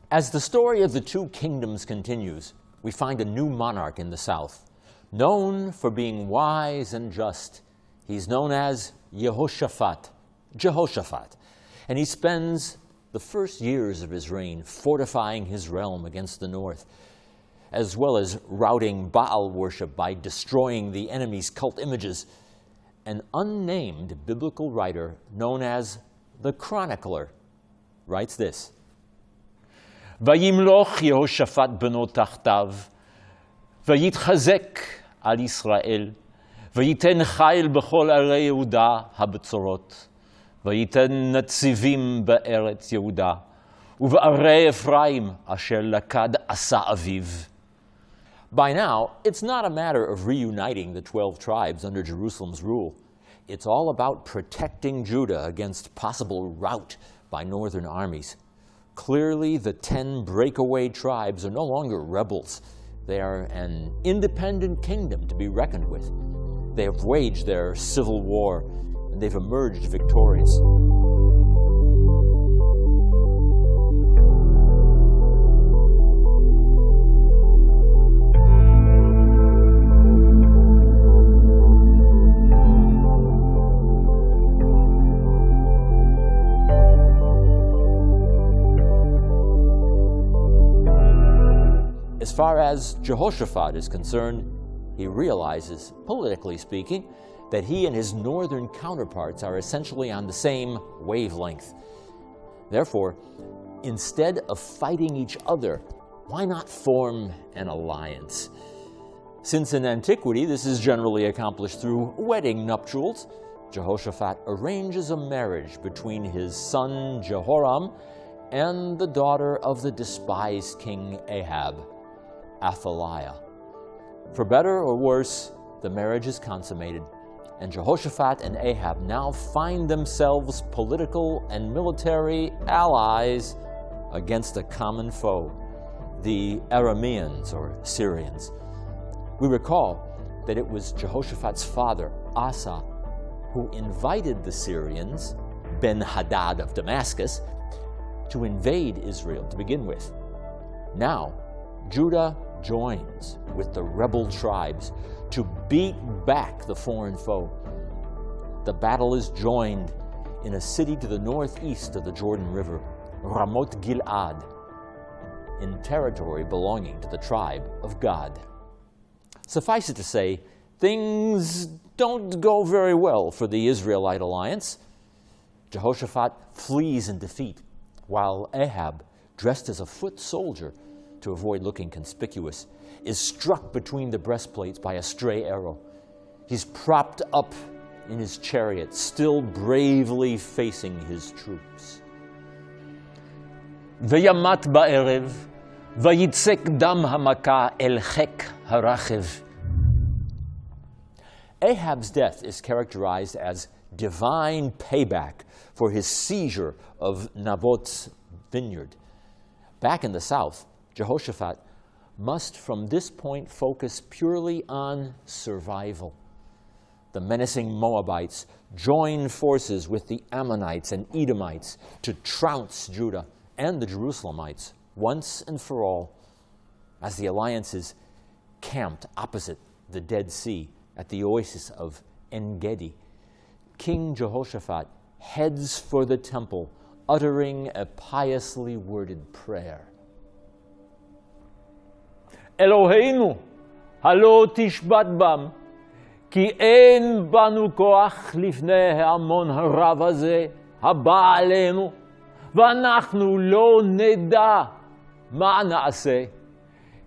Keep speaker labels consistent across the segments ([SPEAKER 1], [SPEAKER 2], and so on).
[SPEAKER 1] As the story of the two kingdoms continues, we find a new monarch in the south. Known for being wise and just, he's known as Jehoshaphat, and he spends the first years of his reign fortifying his realm against the north, as well as routing Baal worship by destroying the enemy's cult images. An unnamed biblical writer known as the Chronicler writes this: וימלוך יהושפט בנו תחתיו, ויתחזק על ישראל, וייתן חיל בכל ערי יהודה הבצורות, וייתן נציבים בארץ יהודה, ובערי אפרים אשר לכד עשה אביו. By now, it's not a matter of reuniting the 12 tribes under Jerusalem's rule. It's all about protecting Judah against possible rout by northern armies. Clearly, the 10 breakaway tribes are no longer rebels. They are an independent kingdom to be reckoned with. They have waged their civil war, and they've emerged victorious. As far as Jehoshaphat is concerned, he realizes, politically speaking, that he and his northern counterparts are essentially on the same wavelength. Therefore, instead of fighting each other, why not form an alliance? Since in antiquity this is generally accomplished through wedding nuptials, Jehoshaphat arranges a marriage between his son Jehoram and the daughter of the despised king Ahab, Athaliah. For better or worse, the marriage is consummated, and Jehoshaphat and Ahab now find themselves political and military allies against a common foe, the Arameans or Syrians. We recall that it was Jehoshaphat's father, Asa, who invited the Syrians, Ben-Hadad of Damascus, to invade Israel to begin with. Now, Judah joins with the rebel tribes to beat back the foreign foe. The battle is joined in a city to the northeast of the Jordan River, Ramoth Gil'ad, in territory belonging to the tribe of Gad. Suffice it to say, things don't go very well for the Israelite alliance. Jehoshaphat flees in defeat, while Ahab, dressed as a foot soldier to avoid looking conspicuous, is struck between the breastplates by a stray arrow. He's propped up in his chariot, still bravely facing his troops. וימת בערב, ויצק דם המכה אל חיק הרכב. Ahab's death is characterized as divine payback for his seizure of Naboth's vineyard. Back in the south, Jehoshaphat must from this point focus purely on survival. The menacing Moabites join forces with the Ammonites and Edomites to trounce Judah and the Jerusalemites once and for all, as the alliance is camped opposite the Dead Sea at the oasis of En-Gedi. King Jehoshaphat heads for the temple, uttering a piously worded prayer. אלוהינו, הלא תשבת בם, כי אין בנו כוח לפני ההמון הרב הזה, הבא עלינו, ואנחנו לא נדע מה נעשה,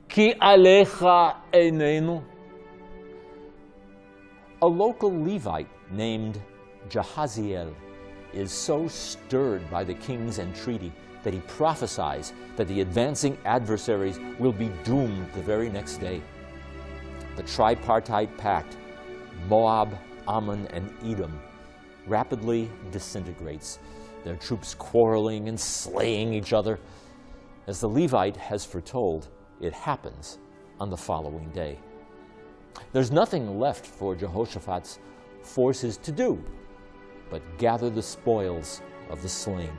[SPEAKER 1] כי עליך עינינו. A local Levite named Jahaziel is so stirred by the king's entreaty that he prophesies that the advancing adversaries will be doomed the very next day. The tripartite pact, Moab, Ammon, and Edom, rapidly disintegrates. their troops quarreling and slaying each other. As the Levite has foretold, it happens on the following day. There's nothing left for Jehoshaphat's forces to do but gather the spoils of the slain.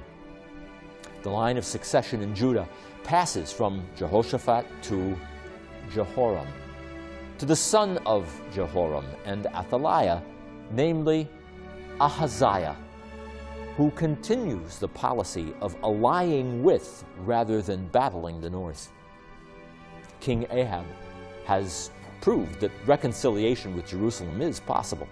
[SPEAKER 1] The line of succession in Judah passes from Jehoshaphat to Jehoram, to the son of Jehoram and Athaliah, namely Ahaziah, who continues the policy of allying with rather than battling the north. King Ahab has proved that reconciliation with Jerusalem is possible.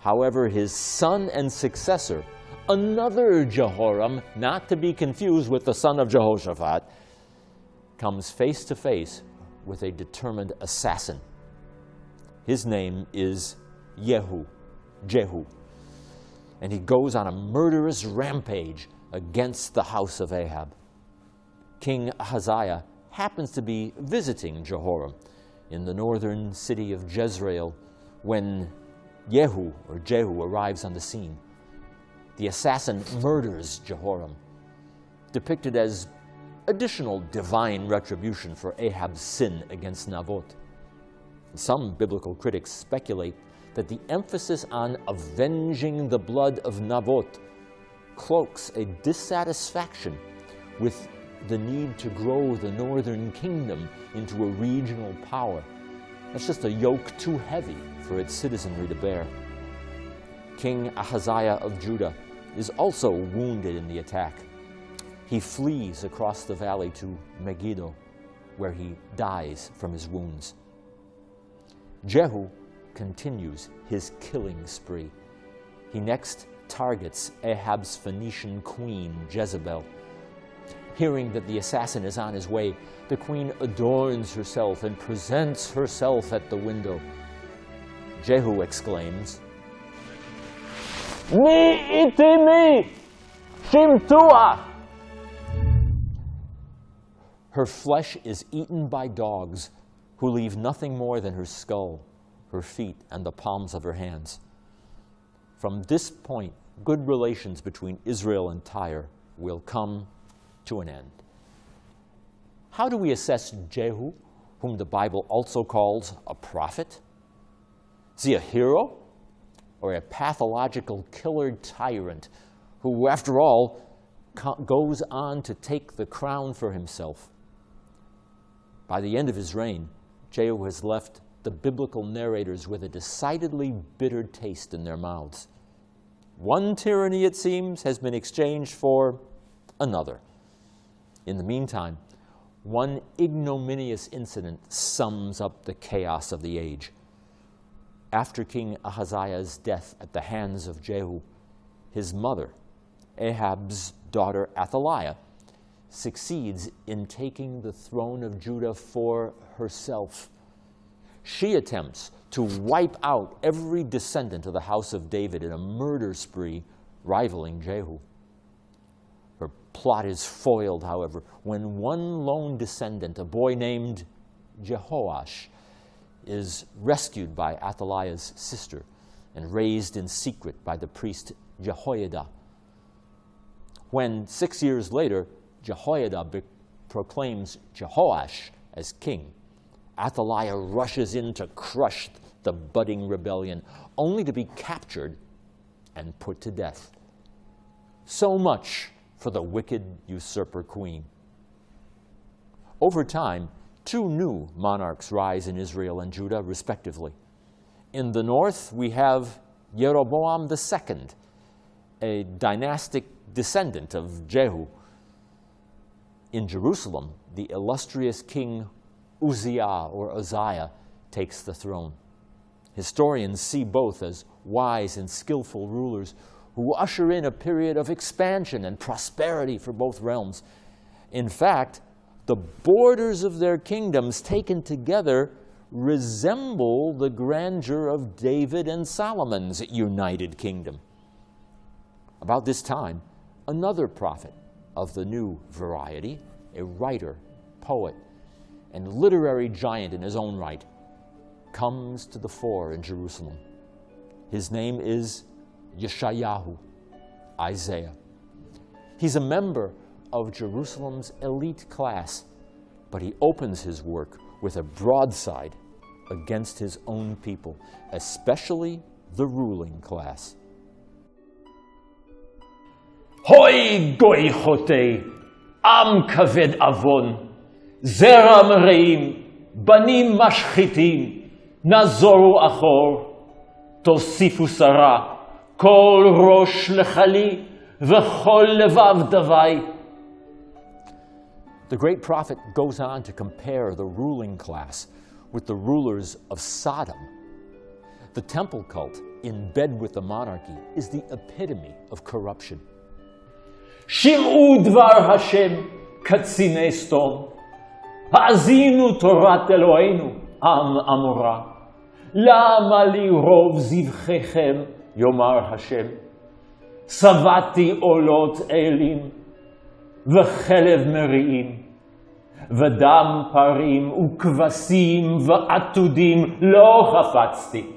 [SPEAKER 1] However, his son and successor, another Jehoram, not to be confused with the son of Jehoshaphat, comes face to face with a determined assassin. His name is Jehu, and he goes on a murderous rampage against the house of Ahab. King Ahaziah happens to be visiting Jehoram in the northern city of Jezreel when Jehu arrives on the scene. The assassin murders Jehoram, depicted as additional divine retribution for Ahab's sin against Naboth. Some biblical critics speculate that the emphasis on avenging the blood of Naboth cloaks a dissatisfaction with the need to grow the northern kingdom into a regional power. That's just a yoke too heavy for its citizenry to bear. King Ahaziah of Judah is also wounded in the attack. He flees across the valley to Megiddo, where he dies from his wounds. Jehu continues his killing spree. He next targets Ahab's Phoenician queen, Jezebel. Hearing that the assassin is on his way, the queen adorns herself and presents herself at the window. Jehu exclaims, "Mi itimi, shimtua!" Her flesh is eaten by dogs who leave nothing more than her skull, her feet, and the palms of her hands. From this point, good relations between Israel and Tyre will come to an end. How do we assess Jehu, whom the Bible also calls a prophet? Is he a hero or a pathological killer tyrant who, after all, goes on to take the crown for himself? By the end of his reign, Jehu has left the biblical narrators with a decidedly bitter taste in their mouths. One tyranny, it seems, has been exchanged for another. In the meantime, one ignominious incident sums up the chaos of the age. After King Ahaziah's death at the hands of Jehu, his mother, Ahab's daughter Athaliah, succeeds in taking the throne of Judah for herself. She attempts to wipe out every descendant of the house of David in a murder spree rivaling Jehu. Her plot is foiled, however, when one lone descendant, a boy named Jehoash, is rescued by Athaliah's sister and raised in secret by the priest Jehoiada. When 6 years later, Jehoiada proclaims Jehoash as king, Athaliah rushes in to crush the budding rebellion, only to be captured and put to death. So much for the wicked usurper queen. Over time, two new monarchs rise in Israel and Judah, respectively. In the north, we have Jeroboam II, a dynastic descendant of Jehu. In Jerusalem, the illustrious king Uzziah takes the throne. Historians see both as wise and skillful rulers who usher in a period of expansion and prosperity for both realms. In fact, the borders of their kingdoms taken together resemble the grandeur of David and Solomon's united kingdom. About this time, another prophet of the new variety, a writer, poet, and literary giant in his own right, comes to the fore in Jerusalem. His name is Yeshayahu, Isaiah. He's a member of Jerusalem's elite class, but he opens his work with a broadside against his own people, especially the ruling class.
[SPEAKER 2] Hoi goi chote, am kaved avon, zera mereim, banim mashchitim, nazoru achor, tosifu sara, kol rosh lechali, v'chol levav davai.
[SPEAKER 1] The great prophet goes on to compare the ruling class with the rulers of Sodom. The temple cult, in bed with the monarchy, is the epitome of corruption.
[SPEAKER 2] Shim'u dvar Hashem katzine stom, ha'azinu torat Eloheinu am amora, lama li rov zivchechem yomar Hashem, savati olot elim, v'chelev meri'im, v'dam parim u'kvasim v'atudim lo chafatzti.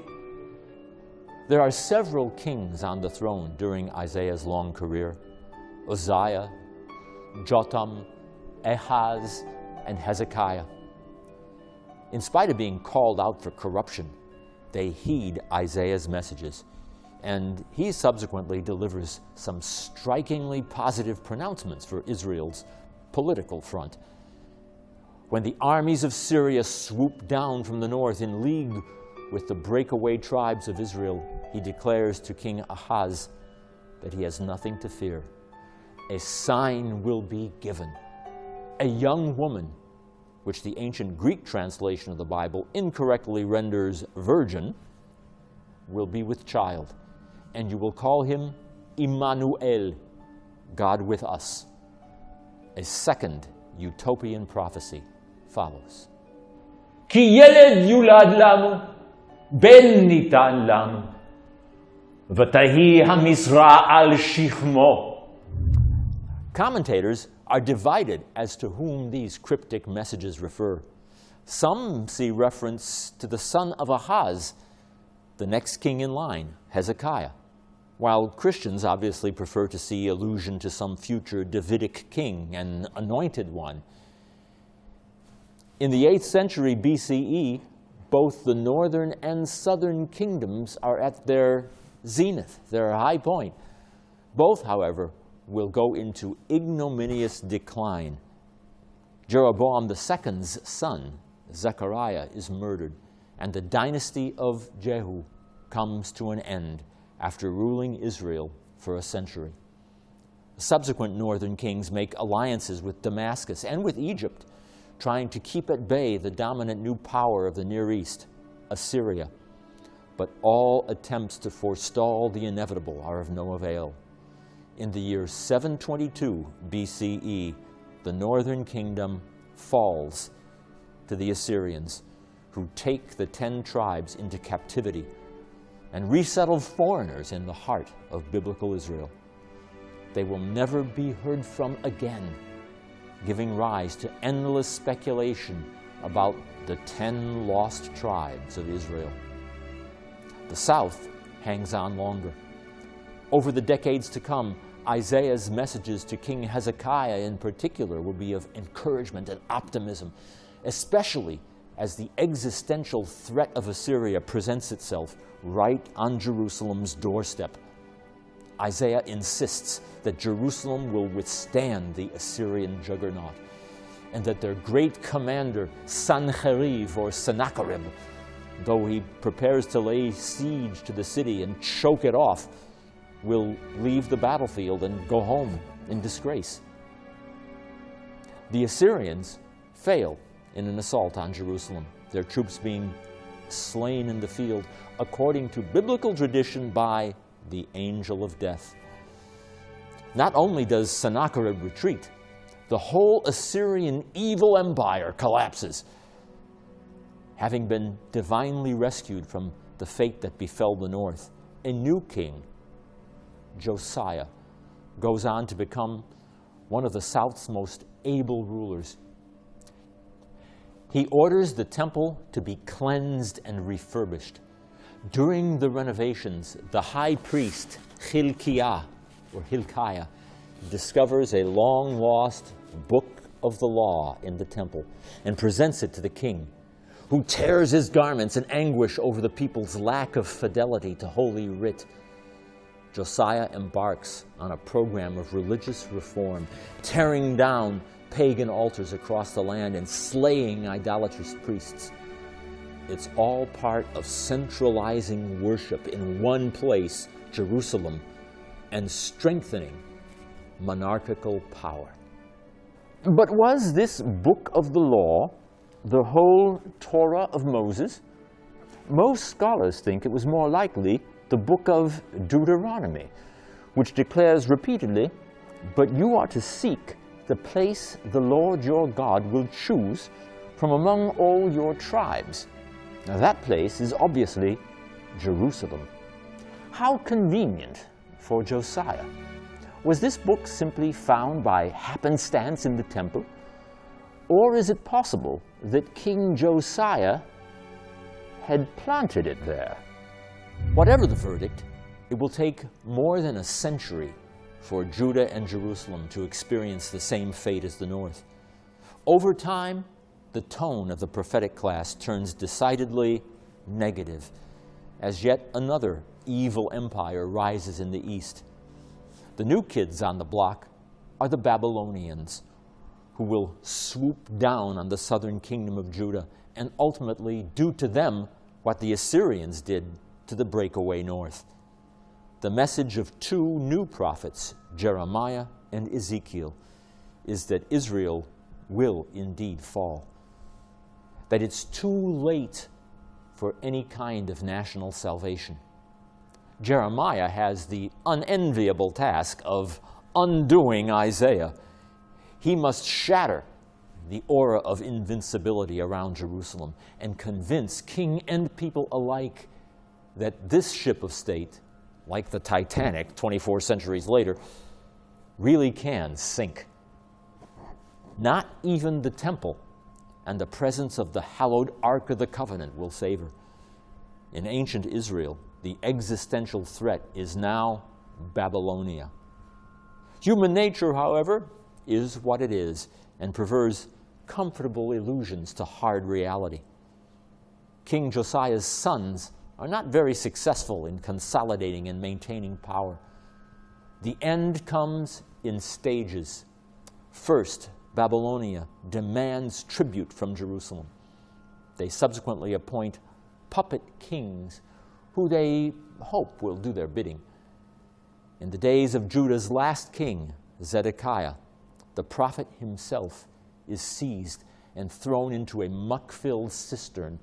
[SPEAKER 1] There are several kings on the throne during Isaiah's long career: Uzziah, Jotham, Ahaz, and Hezekiah. In spite of being called out for corruption, they heed Isaiah's messages, and he subsequently delivers some strikingly positive pronouncements for Israel's political front. When the armies of Syria swoop down from the north in league with the breakaway tribes of Israel, he declares to King Ahaz that he has nothing to fear. A sign will be given. A young woman, which the ancient Greek translation of the Bible incorrectly renders virgin, will be with child, and you will call him Immanuel, God with us. A second utopian prophecy follows.
[SPEAKER 2] Ki yeled yulad lanu, ben nitan lanu, v'tahi hamisra al shichmo.
[SPEAKER 1] Commentators are divided as to whom these cryptic messages refer. Some see reference to the son of Ahaz, the next king in line, Hezekiah, while Christians obviously prefer to see allusion to some future Davidic king, an anointed one. In the 8th century B.C.E., both the northern and southern kingdoms are at their zenith, their high point. Both, however, will go into ignominious decline. Jeroboam II's son, Zechariah, is murdered, and the dynasty of Jehu comes to an end after ruling Israel for a century. Subsequent northern kings make alliances with Damascus and with Egypt, trying to keep at bay the dominant new power of the Near East, Assyria. But all attempts to forestall the inevitable are of no avail. In the year 722 B.C.E., the northern kingdom falls to the Assyrians, who take the 10 tribes into captivity and resettle foreigners in the heart of biblical Israel. They will never be heard from again, giving rise to endless speculation about the 10 lost tribes of Israel. The south hangs on longer. Over the decades to come, Isaiah's messages to King Hezekiah in particular will be of encouragement and optimism, especially as the existential threat of Assyria presents itself right on Jerusalem's doorstep. Isaiah insists that Jerusalem will withstand the Assyrian juggernaut, and that their great commander, Sanherib or Sennacherib, though he prepares to lay siege to the city and choke it off, will leave the battlefield and go home in disgrace. The Assyrians fail in an assault on Jerusalem, their troops being slain in the field, according to biblical tradition, by the angel of death. Not only does Sennacherib retreat, the whole Assyrian evil empire collapses. Having been divinely rescued from the fate that befell the north, a new king, Josiah, goes on to become one of the South's most able rulers. He orders the temple to be cleansed and refurbished. During the renovations, the high priest, Hilkiah, discovers a long-lost book of the law in the temple and presents it to the king, who tears his garments in anguish over the people's lack of fidelity to Holy Writ. Josiah embarks on a program of religious reform, tearing down pagan altars across the land and slaying idolatrous priests. It's all part of centralizing worship in one place, Jerusalem, and strengthening monarchical power. But was this book of the law the whole Torah of Moses? Most scholars think it was more likely the book of Deuteronomy, which declares repeatedly, "But you are to seek the place the Lord your God will choose from among all your tribes." Now that place is obviously Jerusalem. How convenient for Josiah. Was this book simply found by happenstance in the temple? Or is it possible that King Josiah had planted it there? Whatever the verdict, it will take more than a century for Judah and Jerusalem to experience the same fate as the north. Over time, the tone of the prophetic class turns decidedly negative, as yet another evil empire rises in the east. The new kids on the block are the Babylonians, who will swoop down on the southern kingdom of Judah and ultimately do to them what the Assyrians did to the breakaway north. The message of two new prophets, Jeremiah and Ezekiel, is that Israel will indeed fall, that it's too late for any kind of national salvation. Jeremiah has the unenviable task of undoing Isaiah. He must shatter the aura of invincibility around Jerusalem and convince king and people alike that this ship of state, like the Titanic 24 centuries later, really can sink. Not even the temple and the presence of the hallowed Ark of the Covenant will save her. In ancient Israel, the existential threat is now Babylonia. Human nature, however, is what it is and prefers comfortable illusions to hard reality. King Josiah's sons are not very successful in consolidating and maintaining power. The end comes in stages. First, Babylonia demands tribute from Jerusalem. They subsequently appoint puppet kings who they hope will do their bidding. In the days of Judah's last king, Zedekiah, the prophet himself is seized and thrown into a muck-filled cistern,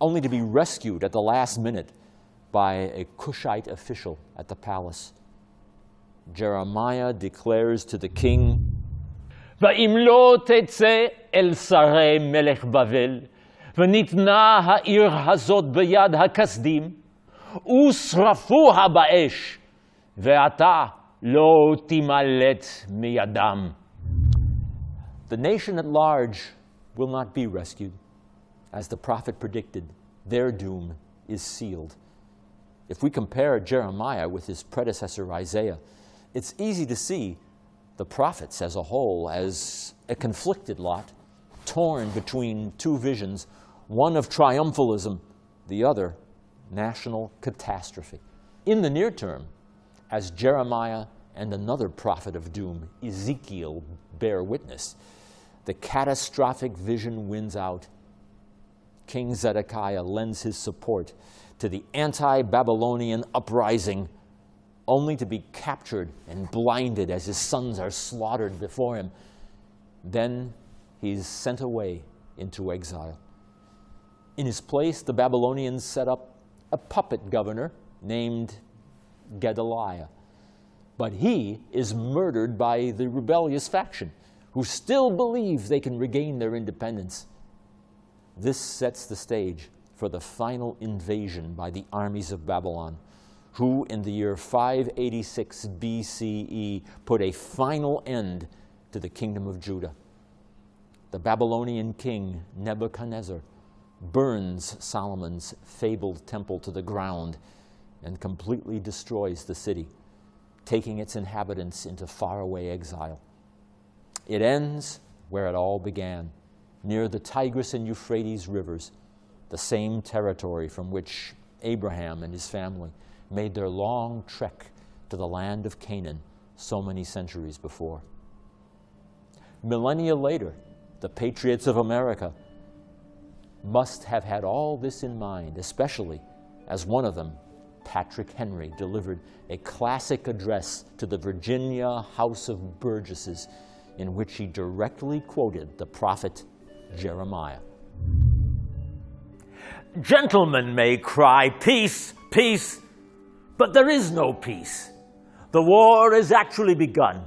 [SPEAKER 1] only to be rescued at the last minute by a Cushite official at the palace. Jeremiah declares to the king,
[SPEAKER 2] ואם לא תצא אל שרי מלך בבל, וניתנה העיר הזאת ביד הכסדים, ושרפוה באש, ואתה לא תימלט מידם.
[SPEAKER 1] The nation at large will not be rescued. As the prophet predicted, their doom is sealed. If we compare Jeremiah with his predecessor Isaiah, it's easy to see the prophets as a whole as a conflicted lot, torn between two visions, one of triumphalism, the other national catastrophe. In the near term, as Jeremiah and another prophet of doom, Ezekiel, bear witness, the catastrophic vision wins out. King Zedekiah lends his support to the anti-Babylonian uprising, only to be captured and blinded as his sons are slaughtered before him. Then he's sent away into exile. In his place, the Babylonians set up a puppet governor named Gedaliah. But he is murdered by the rebellious faction, who still believe they can regain their independence. This sets the stage for the final invasion by the armies of Babylon, who in the year 586 B.C.E. put a final end to the kingdom of Judah. The Babylonian king Nebuchadnezzar burns Solomon's fabled temple to the ground and completely destroys the city, taking its inhabitants into faraway exile. It ends where it all began, near the Tigris and Euphrates Rivers, the same territory from which Abraham and his family made their long trek to the land of Canaan so many centuries before. Millennia later, the patriots of America must have had all this in mind, especially as one of them, Patrick Henry, delivered a classic address to the Virginia House of Burgesses in which he directly quoted the prophet Jeremiah.
[SPEAKER 2] Gentlemen may cry, peace, peace, but there is no peace. The war has actually begun.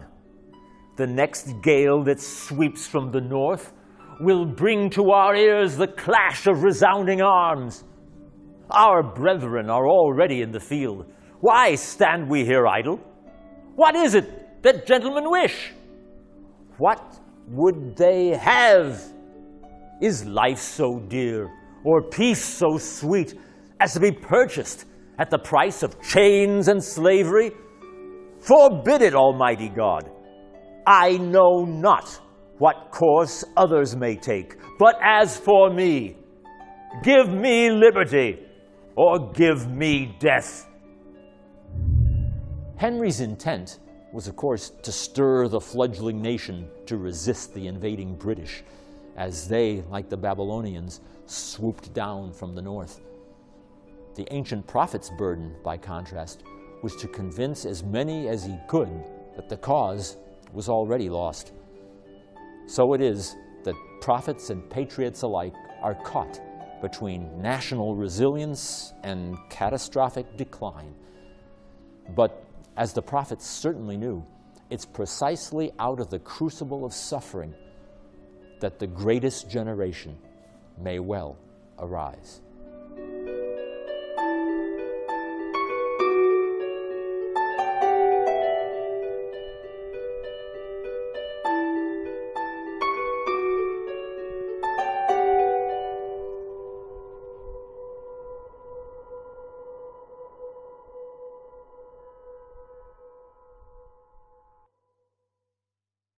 [SPEAKER 2] The next gale that sweeps from the north will bring to our ears the clash of resounding arms. Our brethren are already in the field. Why stand we here idle? What is it that gentlemen wish? What would they have? Is life so dear, or peace so sweet, as to be purchased at the price of chains and slavery? Forbid it, Almighty God. I know not what course others may take, but as for me, give me liberty, or give me death.
[SPEAKER 1] Henry's intent was, of course, to stir the fledgling nation to resist the invading British, as they, like the Babylonians, swooped down from the north. The ancient prophet's burden, by contrast, was to convince as many as he could that the cause was already lost. So it is that prophets and patriots alike are caught between national resilience and catastrophic decline. But as the prophets certainly knew, it's precisely out of the crucible of suffering that the greatest generation may well arise.